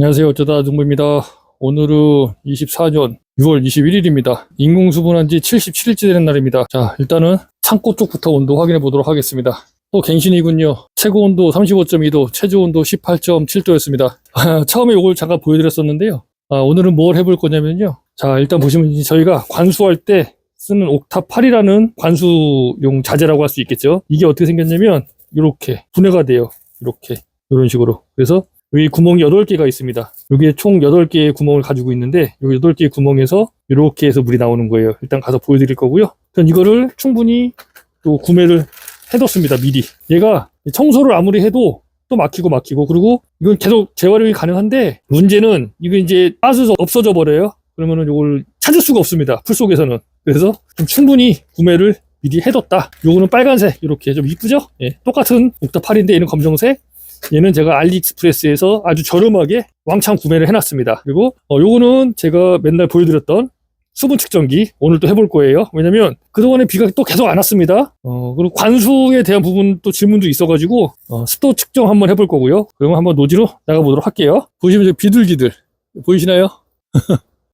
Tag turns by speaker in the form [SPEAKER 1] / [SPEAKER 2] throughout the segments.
[SPEAKER 1] 안녕하세요. 어쩌다 정보입니다. 오늘은 24년 6월 21일입니다. 인공수분한 지 77일째 되는 날입니다. 자, 일단은 창고 쪽부터 온도 확인해 보도록 하겠습니다. 또 갱신이군요. 최고 온도 35.2도, 최저 온도 18.7도였습니다. 처음에 이걸 잠깐 보여드렸었는데요. 오늘은 뭘 해볼 거냐면요. 자, 일단 보시면 저희가 관수할 때 쓰는 옥타8이라는 관수용 자재라고 할 수 있겠죠. 이게 어떻게 생겼냐면 이렇게 분해가 돼요. 이렇게 이런 식으로. 그래서 여기 구멍이 8개가 있습니다. 여기에 총 8개의 구멍을 가지고 있는데 이 8개의 구멍에서 이렇게 해서 물이 나오는 거예요. 일단 가서 보여드릴 거고요. 전 이거를 충분히 또 구매를 해뒀습니다. 미리. 얘가 청소를 아무리 해도 또 막히고 그리고 이건 계속 재활용이 가능한데 문제는 이거 이제 빠져서 없어져 버려요. 그러면은 이걸 찾을 수가 없습니다. 풀 속에서는. 그래서 좀 충분히 구매를 미리 해뒀다. 요거는 빨간색 이렇게 좀 이쁘죠? 예, 똑같은 옥타8인데 얘는 검정색. 얘는 제가 알리익스프레스에서 아주 저렴하게 왕창 구매를 해놨습니다. 그리고 요거는 제가 맨날 보여드렸던 수분 측정기 오늘 또 해볼 거예요. 왜냐면 그동안에 비가 또 계속 안 왔습니다. 그리고 관수에 대한 부분 또 질문도 있어가지고 습도 측정 한번 해볼 거고요. 그러면 한번 노지로 나가보도록 할게요. 보시면 저 비둘기들 보이시나요?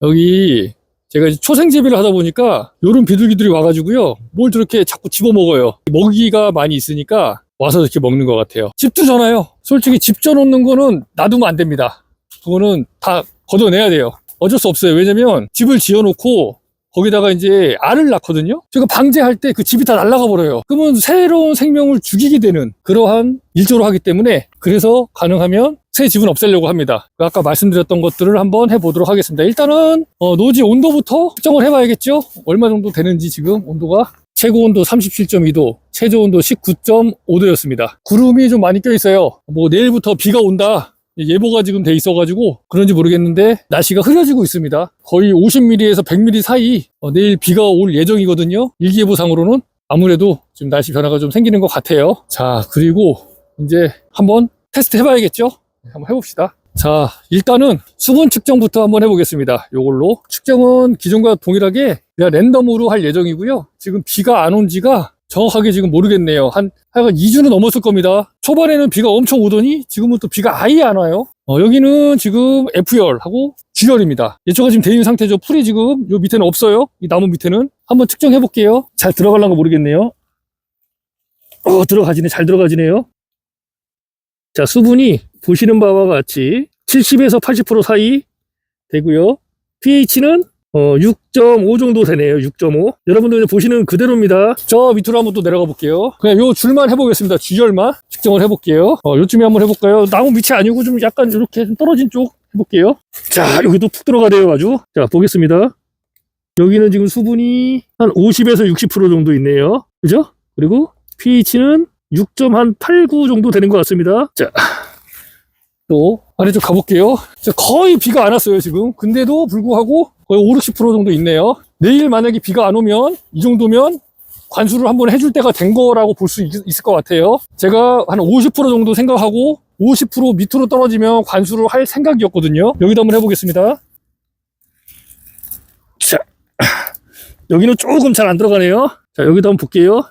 [SPEAKER 1] 여기 제가 이제 초생재배를 하다 보니까 요런 비둘기들이 와가지고요 뭘 저렇게 자꾸 집어먹어요. 먹이가 많이 있으니까 와서 이렇게 먹는 것 같아요. 집도 잖아요. 솔직히 집 져놓는 거는 놔두면 안 됩니다. 그거는 다 걷어내야 돼요. 어쩔 수 없어요. 왜냐면 집을 지어놓고 거기다가 이제 알을 낳거든요. 제가 방제할 때 그 집이 다 날아가 버려요. 그러면 새로운 생명을 죽이게 되는 그러한 일조를 하기 때문에 그래서 가능하면 새 집은 없애려고 합니다. 아까 말씀드렸던 것들을 한번 해보도록 하겠습니다. 일단은 노지 온도부터 측정을 해봐야겠죠. 얼마 정도 되는지 지금 온도가 최고 온도 37.2도, 최저 온도 19.5도였습니다. 구름이 좀 많이 껴있어요. 뭐 내일부터 비가 온다 예보가 지금 돼 있어가지고 그런지 모르겠는데 날씨가 흐려지고 있습니다. 거의 50mm에서 100mm 사이 내일 비가 올 예정이거든요. 일기예보상으로는 아무래도 지금 날씨 변화가 좀 생기는 것 같아요. 자, 그리고 이제 한번 테스트 해봐야겠죠. 한번 해봅시다. 자, 일단은 수분 측정부터 한번 해보겠습니다. 요걸로 측정은 기존과 동일하게 그냥 랜덤으로 할 예정이고요. 지금 비가 안 온 지가 정확하게 지금 모르겠네요. 하여간 2주는 넘었을 겁니다. 초반에는 비가 엄청 오더니 지금은 또 비가 아예 안 와요. 여기는 지금 F열하고 G열입니다. 예초가 지금 돼 있는 상태죠. 풀이 지금 요 밑에는 없어요. 이 나무 밑에는 한번 측정해 볼게요. 잘 들어가려나 모르겠네요. 들어가지네. 잘 들어가지네요. 자, 수분이 보시는 바와 같이 70에서 80% 사이 되고요. pH는 6.5 정도 되네요. 6.5. 여러분들 보시는 그대로입니다. 저 밑으로 한번 또 내려가 볼게요. 그냥 요 줄만 해보겠습니다. G열만 측정을 해볼게요. 요쯤에 한번 해볼까요? 나무 밑이 아니고 좀 약간 이렇게 좀 떨어진 쪽 해볼게요. 자, 여기도 푹 들어가네요. 아주. 자, 보겠습니다. 여기는 지금 수분이 한 50에서 60% 정도 있네요. 그죠? 그리고 pH는 6.89 정도 되는 것 같습니다. 자, 또 아래쪽 가볼게요. 거의 비가 안 왔어요 지금. 근데도 불구하고 거의 5, 60% 정도 있네요. 내일 만약에 비가 안 오면 이 정도면 관수를 한번 해줄 때가 된 거라고 볼 수 있을 것 같아요. 제가 한 50% 정도 생각하고 50% 밑으로 떨어지면 관수를 할 생각이었거든요. 여기도 한번 해보겠습니다. 자, 여기는 조금 잘 안 들어가네요. 자, 여기도 한번 볼게요.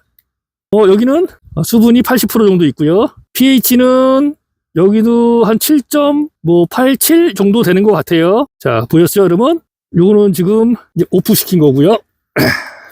[SPEAKER 1] 여기는 수분이 80% 정도 있고요. pH는 여기도 한 7.87 정도 되는 것 같아요. 자, 보였죠, 여러분? 요거는 지금 이제 오프 시킨 거고요.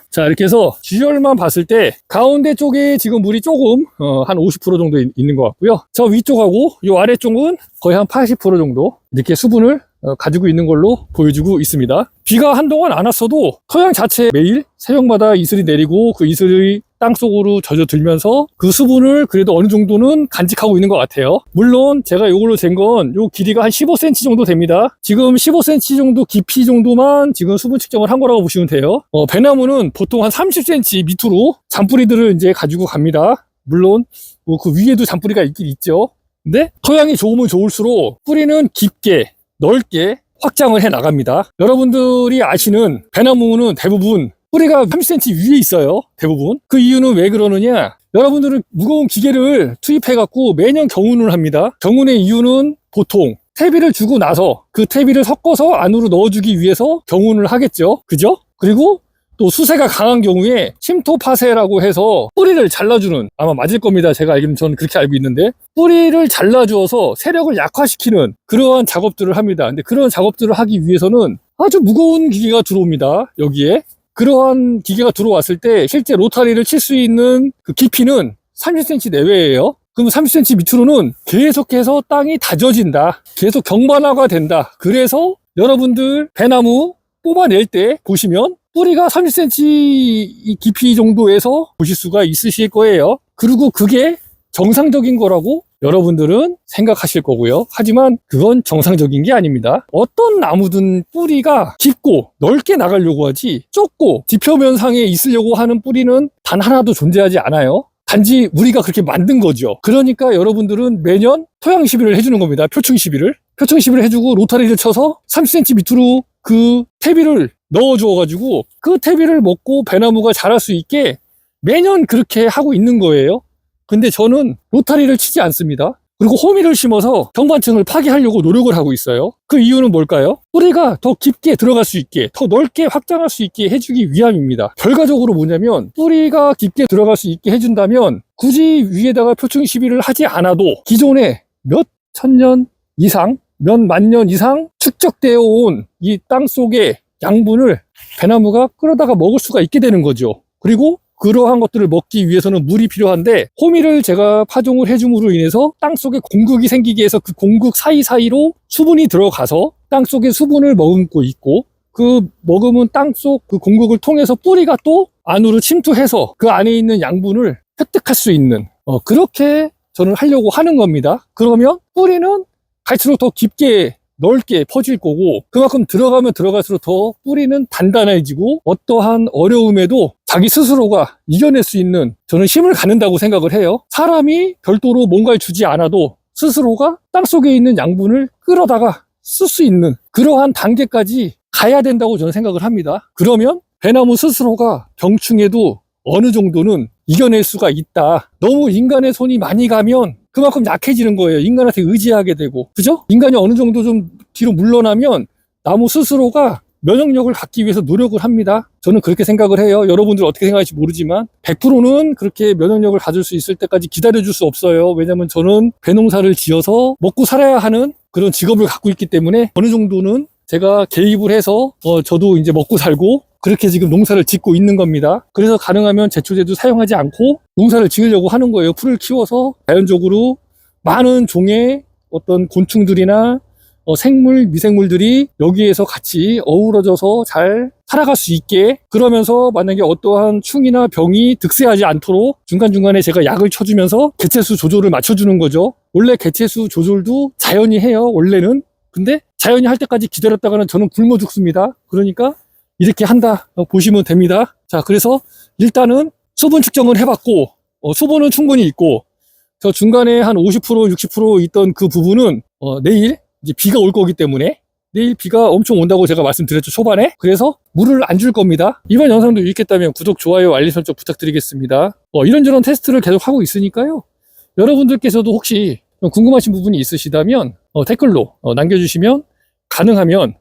[SPEAKER 1] 자, 이렇게 해서 G열만 봤을 때 가운데 쪽에 지금 물이 조금 한 50% 정도 있는 것 같고요. 저 위쪽하고 요 아래쪽은 거의 한 80% 정도 이렇게 수분을 가지고 있는 걸로 보여주고 있습니다. 비가 한동안 안 왔어도 토양 자체 매일 새벽마다 이슬이 내리고 그 이슬이 땅속으로 젖어들면서 그 수분을 그래도 어느 정도는 간직하고 있는 것 같아요. 물론 제가 이걸로 잰 건 요 길이가 한 15cm 정도 됩니다. 지금 15cm 정도 깊이 정도만 지금 수분 측정을 한 거라고 보시면 돼요. 배나무는 보통 한 30cm 밑으로 잔뿌리들을 이제 가지고 갑니다. 물론 뭐 그 위에도 잔뿌리가 있긴 있죠. 근데 토양이 좋으면 좋을수록 뿌리는 깊게 넓게 확장을 해 나갑니다. 여러분들이 아시는 배나무는 대부분 뿌리가 30cm 위에 있어요. 대부분. 그 이유는 왜 그러느냐? 여러분들은 무거운 기계를 투입해 갖고 매년 경운을 합니다. 경운의 이유는 보통 퇴비를 주고 나서 그 퇴비를 섞어서 안으로 넣어주기 위해서 경운을 하겠죠. 그죠? 그리고 또 수세가 강한 경우에 침토파세라고 해서 뿌리를 잘라주는, 아마 맞을 겁니다. 제가 알기로는 저는 그렇게 알고 있는데, 뿌리를 잘라주어서 세력을 약화시키는 그러한 작업들을 합니다. 근데 그런 작업들을 하기 위해서는 아주 무거운 기계가 들어옵니다. 여기에 그러한 기계가 들어왔을 때 실제 로타리를 칠 수 있는 그 깊이는 30cm 내외예요. 그럼 30cm 밑으로는 계속해서 땅이 다져진다. 계속 경반화가 된다. 그래서 여러분들 배나무 뽑아낼 때 보시면 뿌리가 30cm 깊이 정도에서 보실 수가 있으실 거예요. 그리고 그게 정상적인 거라고 여러분들은 생각하실 거고요. 하지만 그건 정상적인 게 아닙니다. 어떤 나무든 뿌리가 깊고 넓게 나가려고 하지, 좁고 지표면상에 있으려고 하는 뿌리는 단 하나도 존재하지 않아요. 단지 우리가 그렇게 만든 거죠. 그러니까 여러분들은 매년 토양 시비를 해주는 겁니다. 표층 시비를 해주고 로타리를 쳐서 30cm 밑으로 그 퇴비를 넣어주어가지고 그 퇴비를 먹고 배나무가 자랄 수 있게 매년 그렇게 하고 있는 거예요. 근데 저는 로타리를 치지 않습니다. 그리고 호미를 심어서 경관층을 파괴하려고 노력을 하고 있어요. 그 이유는 뭘까요? 뿌리가 더 깊게 들어갈 수 있게, 더 넓게 확장할 수 있게 해주기 위함입니다. 결과적으로 뭐냐면 뿌리가 깊게 들어갈 수 있게 해준다면 굳이 위에다가 표층 시비를 하지 않아도 기존에 몇 천년 이상, 몇 만년 이상 축적되어 온 이 땅속의 양분을 배나무가 끌어다가 먹을 수가 있게 되는 거죠. 그리고 그러한 것들을 먹기 위해서는 물이 필요한데, 호미를 제가 파종을 해줌으로 인해서 땅속에 공극이 생기게 해서 그 공극 사이사이로 수분이 들어가서 땅속에 수분을 머금고 있고, 그 머금은 땅속 그 공극을 통해서 뿌리가 또 안으로 침투해서 그 안에 있는 양분을 획득할 수 있는, 그렇게 저는 하려고 하는 겁니다. 그러면 뿌리는 갈수록 더 깊게 넓게 퍼질 거고, 그만큼 들어가면 들어갈수록 더 뿌리는 단단해지고 어떠한 어려움에도 자기 스스로가 이겨낼 수 있는, 저는 힘을 갖는다고 생각을 해요. 사람이 별도로 뭔가를 주지 않아도 스스로가 땅속에 있는 양분을 끌어다가 쓸 수 있는 그러한 단계까지 가야 된다고 저는 생각을 합니다. 그러면 배나무 스스로가 병충해도 어느 정도는 이겨낼 수가 있다. 너무 인간의 손이 많이 가면 그만큼 약해지는 거예요. 인간한테 의지하게 되고. 그죠? 인간이 어느 정도 좀 뒤로 물러나면 나무 스스로가 면역력을 갖기 위해서 노력을 합니다. 저는 그렇게 생각을 해요. 여러분들 어떻게 생각할지 모르지만 100%는 그렇게 면역력을 가질 수 있을 때까지 기다려줄 수 없어요. 왜냐면 저는 배농사를 지어서 먹고 살아야 하는 그런 직업을 갖고 있기 때문에 어느 정도는 제가 개입을 해서 저도 이제 먹고 살고 그렇게 지금 농사를 짓고 있는 겁니다. 그래서 가능하면 제초제도 사용하지 않고 농사를 지으려고 하는 거예요. 풀을 키워서 자연적으로 많은 종의 어떤 곤충들이나 생물, 미생물들이 여기에서 같이 어우러져서 잘 살아갈 수 있게, 그러면서 만약에 어떠한 충이나 병이 득세하지 않도록 중간중간에 제가 약을 쳐주면서 개체수 조절을 맞춰주는 거죠. 원래 개체수 조절도 자연이 해요, 원래는. 근데 자연이 할 때까지 기다렸다가는 저는 굶어 죽습니다. 그러니까 이렇게 한다 보시면 됩니다. 자, 그래서 일단은 수분 측정을 해봤고, 수분은 충분히 있고, 저 중간에 한 50%, 60% 있던 그 부분은 내일 이제 비가 올 거기 때문에, 내일 비가 엄청 온다고 제가 말씀드렸죠, 초반에. 그래서 물을 안 줄 겁니다. 이번 영상도 유익했다면 구독, 좋아요, 알림 설정 부탁드리겠습니다. 이런저런 테스트를 계속 하고 있으니까요. 여러분들께서도 혹시 궁금하신 부분이 있으시다면 댓글로 남겨주시면 가능하면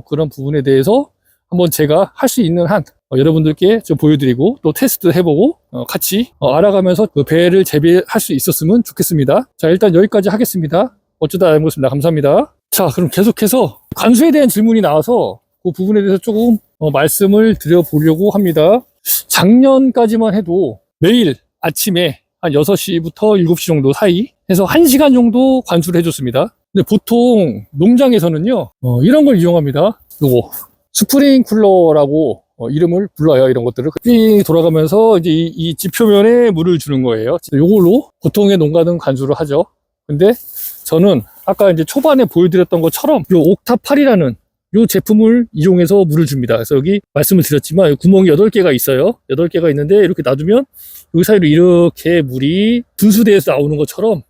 [SPEAKER 1] 그런 부분에 대해서 한번 제가 할 수 있는 한 여러분들께 좀 보여드리고 또 테스트 해보고 같이 알아가면서 그 배를 재배할 수 있었으면 좋겠습니다. 자, 일단 여기까지 하겠습니다. 어쩌다 알고 있습니다. 감사합니다. 자, 그럼 계속해서 관수에 대한 질문이 나와서 그 부분에 대해서 조금 말씀을 드려보려고 합니다. 작년까지만 해도 매일 아침에 한 6시부터 7시 정도 사이 해서 1시간 정도 관수를 해줬습니다. 근데 보통 농장에서는요, 이런 걸 이용합니다. 요거 스프링쿨러라고 이름을 불러요. 이런 것들을 삥 돌아가면서 이제 이 지표면에 물을 주는 거예요. 요걸로 보통의 농가는 관수를 하죠. 근데 저는 아까 이제 초반에 보여드렸던 것처럼 요 옥탑8이라는 요 제품을 이용해서 물을 줍니다. 그래서 여기 말씀을 드렸지만 구멍이 8개가 있어요. 8개가 있는데 이렇게 놔두면 여기 사이로 이렇게 물이 분수대에서 나오는 것처럼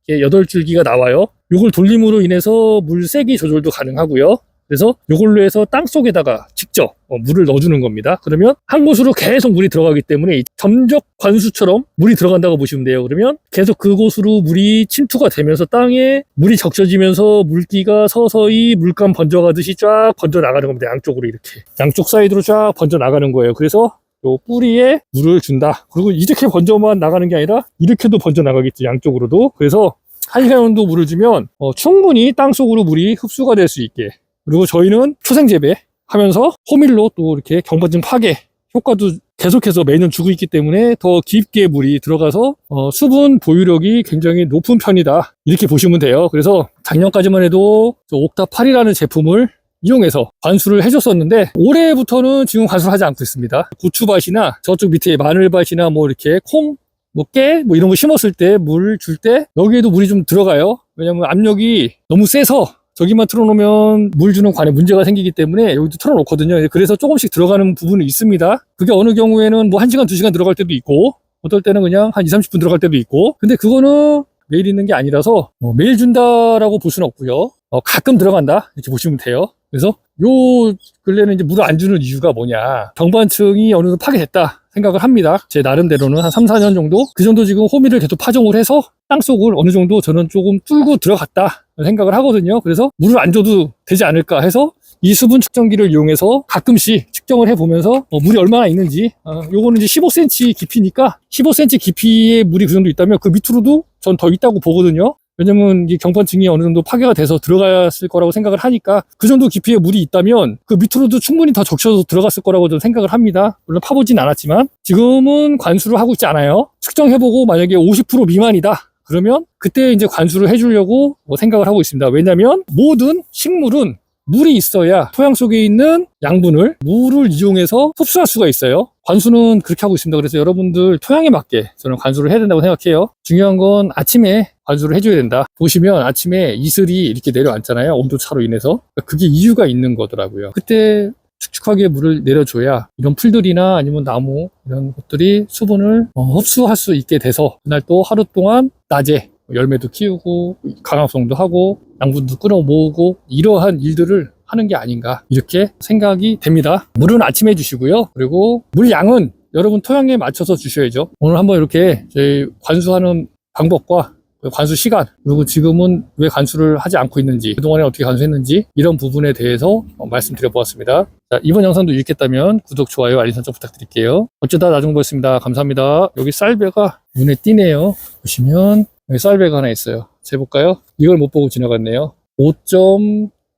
[SPEAKER 1] 8줄기가 나와요. 요걸 돌림으로 인해서 물 세기 조절도 가능하고요. 그래서 이걸로 해서 땅 속에다가 직접 물을 넣어주는 겁니다. 그러면 한 곳으로 계속 물이 들어가기 때문에 점적 관수처럼 물이 들어간다고 보시면 돼요. 그러면 계속 그곳으로 물이 침투가 되면서 땅에 물이 적셔지면서 물기가 서서히 물감 번져가듯이 쫙 번져 나가는 겁니다. 양쪽으로 이렇게 양쪽 사이드로 쫙 번져 나가는 거예요. 그래서 요 뿌리에 물을 준다. 그리고 이렇게 번져만 나가는 게 아니라 이렇게도 번져 나가겠죠. 양쪽으로도. 그래서 1시간 정도 물을 주면 충분히 땅 속으로 물이 흡수가 될 수 있게. 그리고 저희는 초생 재배하면서 호밀로 또 이렇게 경반증 파괴 효과도 계속해서 매년 주고 있기 때문에 더 깊게 물이 들어가서 수분 보유력이 굉장히 높은 편이다. 이렇게 보시면 돼요. 그래서 작년까지만 해도 옥타8이라는 제품을 이용해서 관수를 해줬었는데 올해부터는 지금 관수를 하지 않고 있습니다. 고추밭이나 저쪽 밑에 마늘밭이나 뭐 이렇게 콩, 뭐 깨, 뭐 이런 거 심었을 때 물 줄 때 여기에도 물이 좀 들어가요. 왜냐면 압력이 너무 세서 저기만 틀어놓으면 물 주는 관에 문제가 생기기 때문에 여기도 틀어놓거든요. 그래서 조금씩 들어가는 부분이 있습니다. 그게 어느 경우에는 뭐 1시간, 2시간 들어갈 때도 있고 어떨 때는 그냥 한 20, 30분 들어갈 때도 있고 근데 그거는 매일 있는 게 아니라서 매일 준다라고 볼 수는 없고요. 가끔 들어간다 이렇게 보시면 돼요. 그래서 요 근래는 이제 물을 안 주는 이유가 뭐냐 경반층이 어느 정도 파괴됐다 생각을 합니다. 제 나름대로는 한 3, 4년 정도 그 정도 지금 호미를 계속 파종을 해서 땅속을 어느 정도 저는 조금 뚫고 들어갔다 생각을 하거든요. 그래서 물을 안 줘도 되지 않을까 해서 이 수분 측정기를 이용해서 가끔씩 측정을 해보면서 물이 얼마나 있는지 요거는 이제 15cm 깊이니까 15cm 깊이의 물이 그 정도 있다면 그 밑으로도 전 더 있다고 보거든요. 왜냐면 이 경반층이 어느 정도 파괴가 돼서 들어갔을 거라고 생각을 하니까 그 정도 깊이의 물이 있다면 그 밑으로도 충분히 더 적셔서 들어갔을 거라고 저는 생각을 합니다. 물론 파보진 않았지만 지금은 관수를 하고 있지 않아요. 측정해보고 만약에 50% 미만이다. 그러면 그때 이제 관수를 해주려고 생각을 하고 있습니다. 왜냐면 모든 식물은 물이 있어야 토양 속에 있는 양분을 물을 이용해서 흡수할 수가 있어요. 관수는 그렇게 하고 있습니다. 그래서 여러분들 토양에 맞게 저는 관수를 해야 된다고 생각해요. 중요한 건 아침에 관수를 해줘야 된다. 보시면 아침에 이슬이 이렇게 내려앉잖아요. 온도차로 인해서. 그게 이유가 있는 거더라고요. 그때 축축하게 물을 내려줘야 이런 풀들이나 아니면 나무 이런 것들이 수분을 흡수할 수 있게 돼서 그날 또 하루 동안 낮에 열매도 키우고 강합성도 하고 양분도 끌어 모으고 이러한 일들을 하는 게 아닌가 이렇게 생각이 됩니다. 물은 아침에 주시고요. 그리고 물 양은 여러분 토양에 맞춰서 주셔야죠. 오늘 한번 이렇게 저희 관수하는 방법과 관수 시간 그리고 지금은 왜 관수를 하지 않고 있는지 그동안에 어떻게 관수했는지 이런 부분에 대해서 말씀드려 보았습니다. 자, 이번 영상도 유익했다면 구독, 좋아요, 알림 설정 부탁드릴게요. 어쩌다 나중보였습니다. 감사합니다. 여기 쌀배가 눈에 띄네요. 보시면 여기 쌀배가 하나 있어요. 재볼까요? 이걸 못 보고 지나갔네요.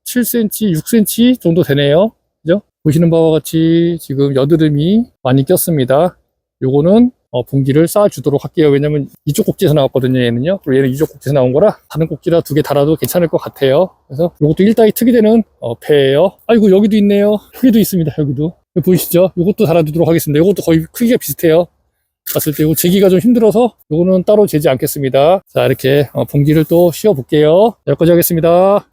[SPEAKER 1] 5.7cm, 6cm 정도 되네요. 그죠? 보시는 바와 같이 지금 여드름이 많이 꼈습니다. 요거는 분기를 쌓아주도록 할게요. 왜냐면 이쪽 꼭지에서 나왔거든요. 얘는요. 그리고 얘는 이쪽 꼭지에서 나온 거라 다른 꼭지라 2개 달아도 괜찮을 것 같아요. 그래서 요것도 일다이 특이 되는 폐예요. 아이고 여기도 있네요. 여기도 있습니다. 여기도 보이시죠? 요것도 달아두도록 하겠습니다. 요것도 거의 크기가 비슷해요. 봤을 때 이거 재기가 좀 힘들어서 요거는 따로 재지 않겠습니다. 자 이렇게 분기를 또 씌워 볼게요. 여기까지 하겠습니다.